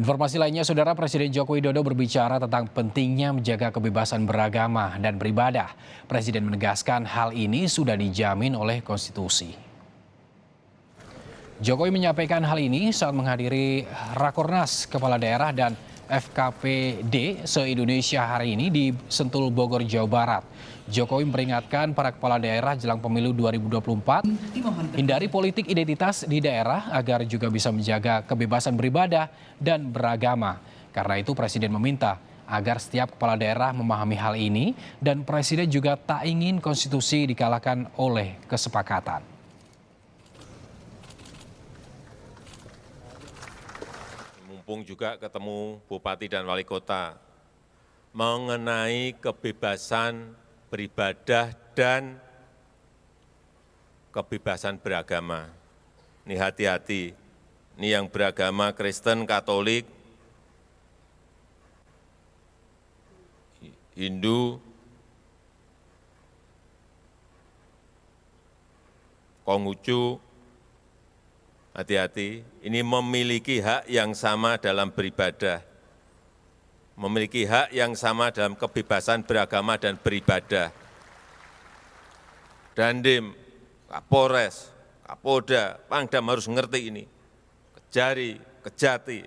Informasi lainnya, Saudara, Presiden Joko Widodo berbicara tentang pentingnya menjaga kebebasan beragama dan beribadah. Presiden menegaskan hal ini sudah dijamin oleh konstitusi. Jokowi menyampaikan hal ini saat menghadiri Rakornas Kepala Daerah dan FKPD se-Indonesia hari ini di Sentul, Bogor, Jawa Barat. Jokowi memperingatkan para kepala daerah jelang pemilu 2024, hindari politik identitas di daerah agar juga bisa menjaga kebebasan beribadah dan beragama. Karena itu Presiden meminta agar setiap kepala daerah memahami hal ini dan Presiden juga tak ingin konstitusi dikalahkan oleh kesepakatan. Mumpung juga ketemu Bupati dan Wali Kota mengenai kebebasan beribadah dan kebebasan beragama. Ini hati-hati, ini yang beragama Kristen, Katolik, Hindu, Konghucu, hati-hati, ini memiliki hak yang sama dalam beribadah, memiliki hak yang sama dalam kebebasan beragama dan beribadah. Dandim, Kapolres, Kapolda, Pangdam harus ngerti ini, Kejari, Kejati,